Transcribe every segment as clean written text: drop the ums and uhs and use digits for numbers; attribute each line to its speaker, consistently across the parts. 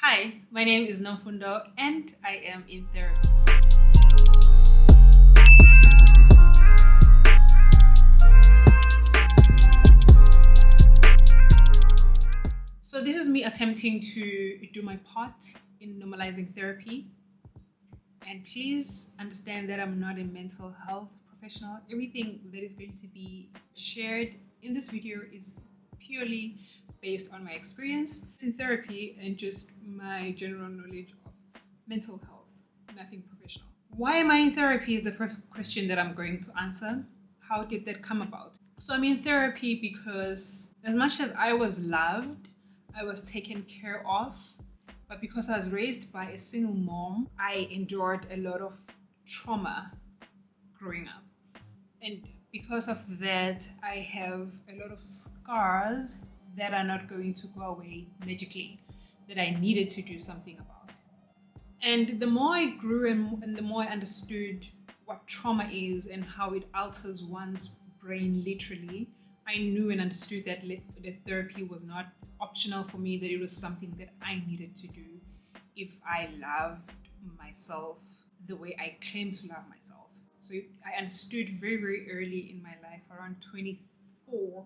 Speaker 1: Hi, my name is Namfundo and I am in therapy. So, this is me attempting to do my part in normalizing therapy. And please understand that I'm not a mental health professional. Everything that is going to be shared in this video is purely based on my experience in therapy and just my general knowledge of mental health, nothing professional. Why am I in therapy is the first question that I'm going to answer. How did that come about? So I'm in therapy because as much as I was loved, I was taken care of, but because I was raised by a single mom, I endured a lot of trauma growing up. And because of that, I have a lot of scars that are not going to go away magically, that I needed to do something about. And the more I grew and the more I understood what trauma is and how it alters one's brain literally, I knew and understood that therapy was not optional for me, that it was something that I needed to do if I loved myself the way I claim to love myself. So I understood very, very early in my life, around 24,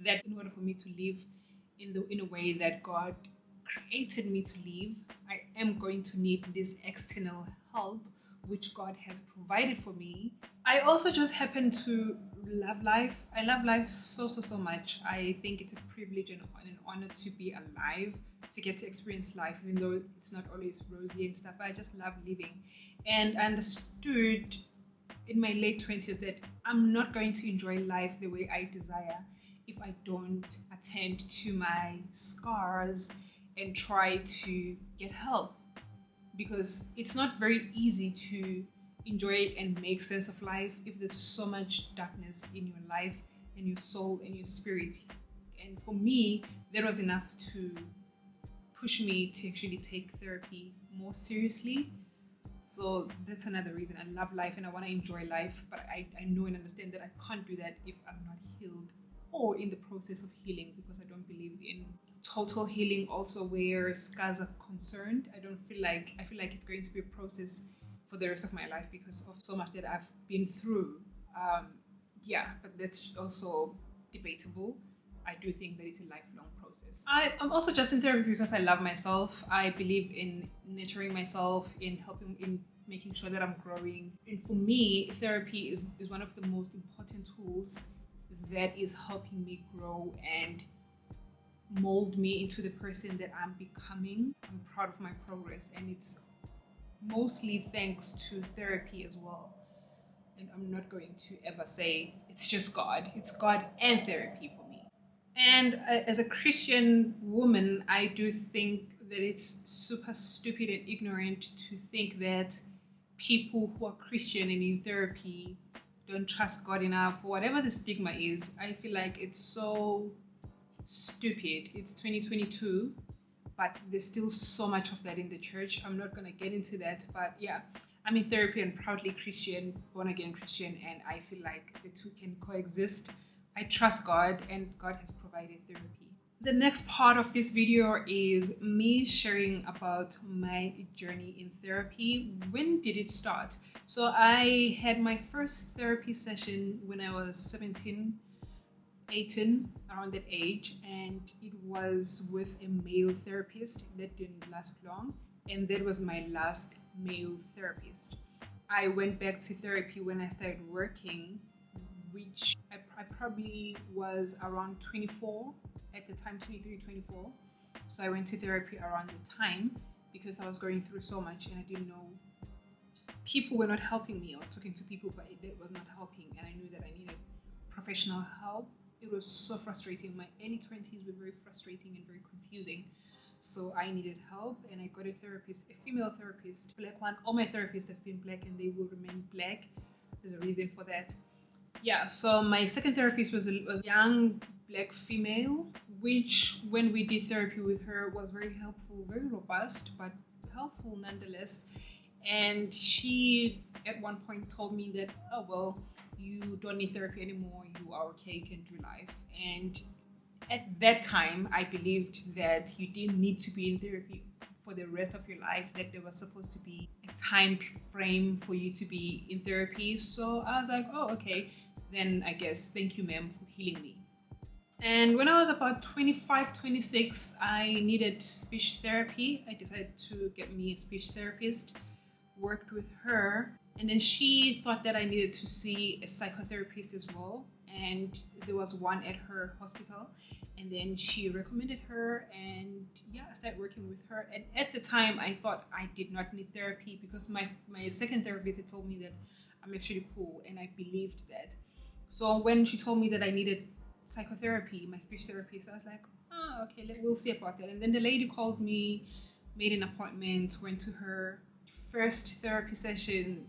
Speaker 1: that in order for me to live in a way that God created me to live, I am going to need this external help which God has provided for me. I also just happen to love life. I love life so much. I think it's a privilege and an honor to be alive, to get to experience life, even though it's not always rosy and stuff. I just love living. And I understood in my late 20s that I'm not going to enjoy life the way I desire if I don't attend to my scars and try to get help, because it's not very easy to enjoy and make sense of life if there's so much darkness in your life and your soul and your spirit. And for me, that was enough to push me to actually take therapy more seriously. So that's another reason. I love life and I want to enjoy life, but I know and understand that I can't do that if I'm not healed or in the process of healing, because I don't believe in total healing also where scars are concerned. I feel like it's going to be a process for the rest of my life because of so much that I've been through. But that's also debatable. I do think that it's a lifelong process. I'm also just in therapy because I love myself. I believe in nurturing myself, in helping, in making sure that I'm growing. And for me, therapy is one of the most important tools that is helping me grow and mold me into the person that I'm becoming. I'm proud of my progress, and it's mostly thanks to therapy as well. And I'm not going to ever say it's just God. It's God and therapy for me. And as a Christian woman, I do think that it's super stupid and ignorant to think that people who are Christian and in therapy don't trust God enough, or whatever the stigma is. I feel like it's so stupid. It's 2022, but there's still so much of that in the church. I'm not going to get into that, but yeah, I'm in therapy and proudly Christian, born again Christian, and I feel like the two can coexist. I trust God and God has provided therapy. The next part of this video is me sharing about my journey in therapy. When did it start? So I had my first therapy session when I was 17, 18, around that age, and it was with a male therapist that didn't last long, and that was my last male therapist. I went back to therapy when I started working, which I probably was around 24 at the time, 23, 24. So I went to therapy around the time because I was going through so much and I didn't know. People were not helping me. I was talking to people, but it was not helping, and I knew that I needed professional help. It was so frustrating. My early 20s were very frustrating and very confusing. So I needed help, and I got a therapist, a female therapist, black one. All my therapists have been black and they will remain black. There's a reason for that. Yeah, so my second therapist was a young black female, which when we did therapy with her was very helpful, very robust, but helpful nonetheless. And she at one point told me that, oh, well, you don't need therapy anymore. You are okay. You can do life. And at that time, I believed that you didn't need to be in therapy for the rest of your life, that there was supposed to be a time frame for you to be in therapy. So I was like, oh, okay, then I guess thank you, ma'am, for healing me. And when I was about 25, 26, I needed speech therapy. I decided to get me a speech therapist, worked with her, and then she thought that I needed to see a psychotherapist as well. And there was one at her hospital. And then she recommended her, and yeah, I started working with her. And at the time, I thought I did not need therapy because my second therapist had told me that I'm actually cool, and I believed that. So when she told me that I needed psychotherapy, my speech therapist, I was like, oh, okay, we'll see about that. And then the lady called me, made an appointment, went to her. First therapy session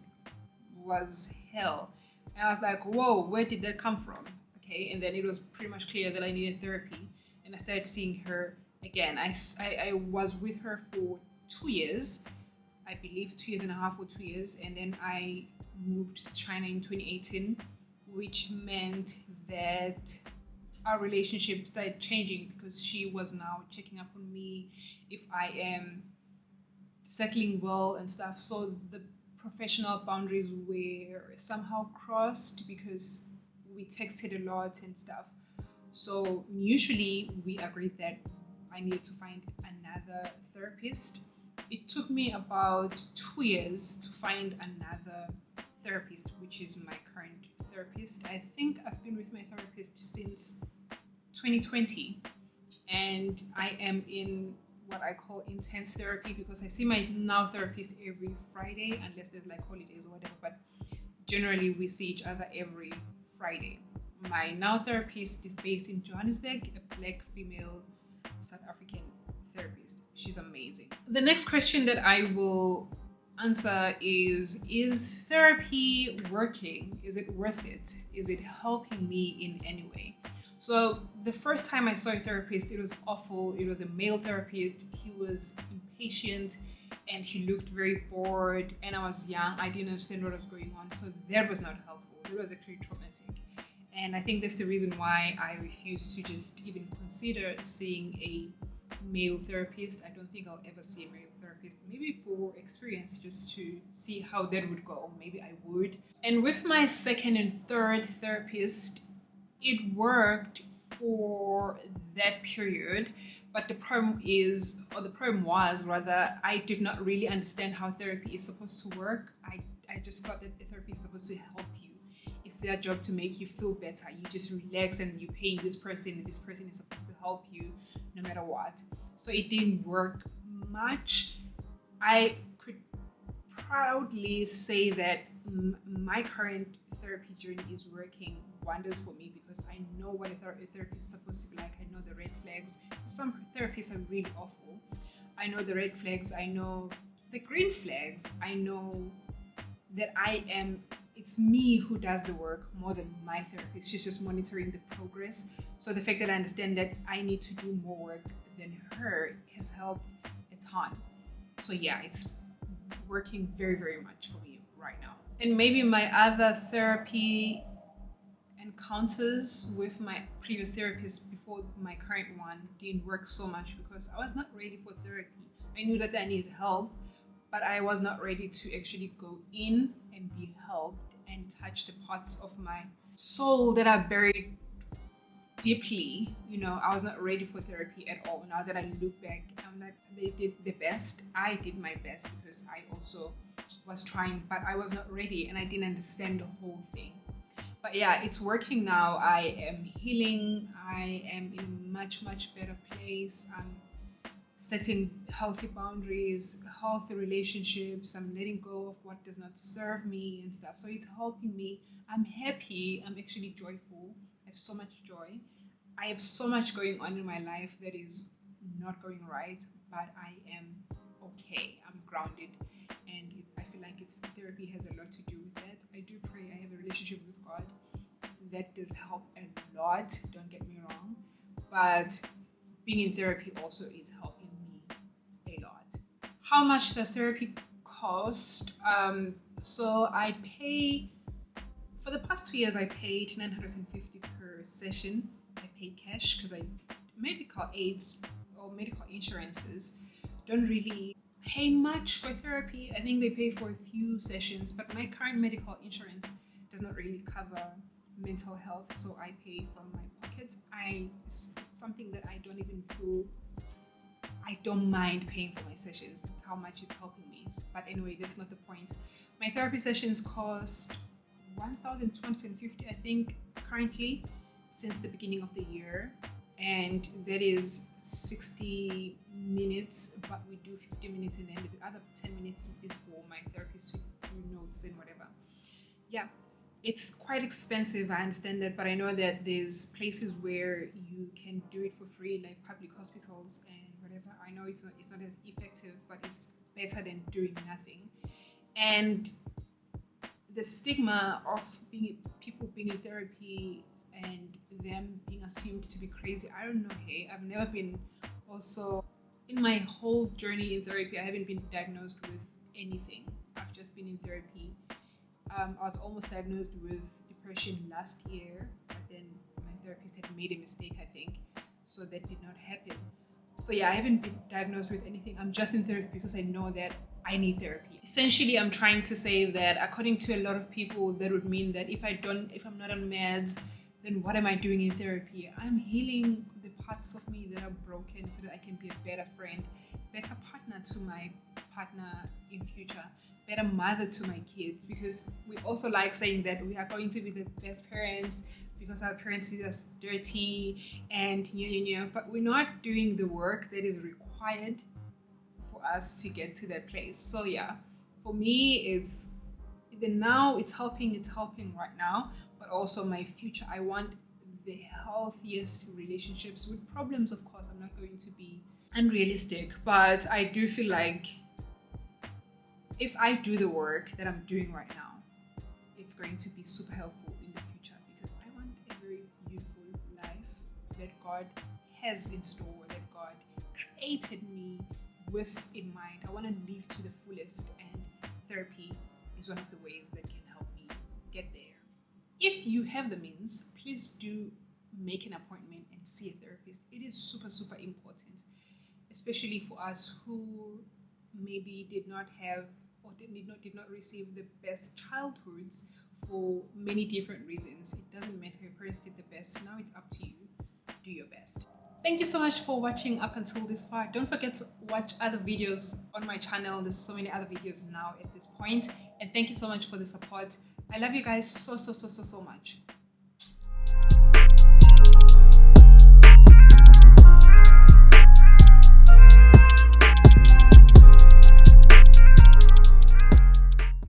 Speaker 1: was hell. And I was like, whoa, where did that come from? Okay, and then it was pretty much clear that I needed therapy, and I started seeing her again. I was with her for 2 years, I believe 2 years and a half or 2 years, and then I moved to China in 2018, which meant that our relationship started changing because she was now checking up on me if I am settling well and stuff. So the professional boundaries were somehow crossed because we texted a lot and stuff. So mutually we agreed that I needed to find another therapist. It took me about 2 years to find another therapist, which is my current therapist. I think I've been with my therapist since 2020, and I am in what I call intense therapy because I see my now therapist every Friday, unless there's like holidays or whatever, but generally we see each other every Friday. My now therapist is based in Johannesburg, a black female South African therapist. She's amazing. The next question that I will answer is therapy working? Is it worth it? Is it helping me in any way? So the first time I saw a therapist, it was awful. It was a male therapist. He was impatient and he looked very bored, and I was young. I didn't understand what was going on. So that was not helpful. It was actually traumatic. And I think that's the reason why I refuse to just even consider seeing a male therapist. I don't think I'll ever see a male therapist, maybe for experience, just to see how that would go. Maybe I would. And with my second and third therapist, it worked for that period, but the problem was rather, I did not really understand how therapy is supposed to work. I just thought that the therapy is supposed to help you. It's their job to make you feel better. You just relax and you're paying this person, and this person is supposed to help you no matter what. So it didn't work much. I could proudly say that my current therapy journey is working wonders for me because I know what a therapist is supposed to be like. I know the red flags. Some therapists are really awful. I know the red flags. I know the green flags. I know that it's me who does the work more than my therapist. She's just monitoring the progress. So the fact that I understand that I need to do more work than her has helped a ton. So yeah, it's working very, very much for me right now. And maybe my other therapy encounters with my previous therapist before my current one didn't work so much because I was not ready for therapy. I knew that I needed help, but I was not ready to actually go in and be helped and touch the parts of my soul that are buried deeply. I was not ready for therapy at all. Now that I look back, I'm like, they did the best. I did my best because I also was trying, but I was not ready and I didn't understand the whole thing. But yeah, it's working now. I am healing. I am in a much, much better place. I'm setting healthy boundaries, healthy relationships. I'm letting go of what does not serve me and stuff. So it's helping me. I'm happy. I'm actually joyful. I have so much joy. I have so much going on in my life that is not going right, but I am okay. I'm grounded. And I feel like therapy has a lot to do with that. I do pray. I have a relationship with God. That does help a lot. Don't get me wrong. But being in therapy also is helping me a lot. How much does therapy cost? So I pay, for the past 2 years, I paid $950 per session. I paid cash because medical aids or medical insurances don't really pay much for therapy. I think they pay for a few sessions, but my current medical insurance does not really cover mental health, so I pay from my pocket. It's something that I don't even feel. I don't mind paying for my sessions. That's how much it's helping me. But anyway, that's not the point. My therapy sessions cost 1,250, I think, currently, since the beginning of the year. And that is 60 minutes, but we do 50 minutes, and then the other 10 minutes is for my therapist to do notes and whatever. Yeah, it's quite expensive, I understand that, but I know that there's places where you can do it for free, like public hospitals and whatever. I know it's not as effective, but it's better than doing nothing. And the stigma of people being in therapy and them being assumed to be crazy, I don't know. Hey, I've never been, also in my whole journey in therapy, I haven't been diagnosed with anything. I've just been in therapy. I was almost diagnosed with depression last year, but then my therapist had made a mistake, I think, so that did not happen. So yeah, I haven't been diagnosed with anything. I'm just in therapy because I know that I need therapy. Essentially, I'm trying to say that according to a lot of people, that would mean that if I'm not on meds, then what am I doing in therapy? I'm healing the parts of me that are broken so that I can be a better friend, better partner to my partner in future, better mother to my kids, because we also like saying that we are going to be the best parents because our parents did us dirty and but we're not doing the work that is required for us to get to that place. So yeah, for me, it's helping right now, but also my future. I want the healthiest relationships. With problems, of course, I'm not going to be unrealistic, but I do feel like if I do the work that I'm doing right now, it's going to be super helpful in the future, because I want a very beautiful life that God has in store, that God created me with in mind. I want to live to the fullest, and therapy is one of the ways that can help me get there. If you have the means, please do make an appointment and see a therapist. It is super, super important, especially for us who maybe did not have or did not receive the best childhoods for many different reasons. It doesn't matter, your parents did the best. Now it's up to you. Do your best. Thank you so much for watching up until this far. Don't forget to watch other videos on my channel. There's so many other videos now at this point. And thank you so much for the support. I love you guys so, so, so, so, so much.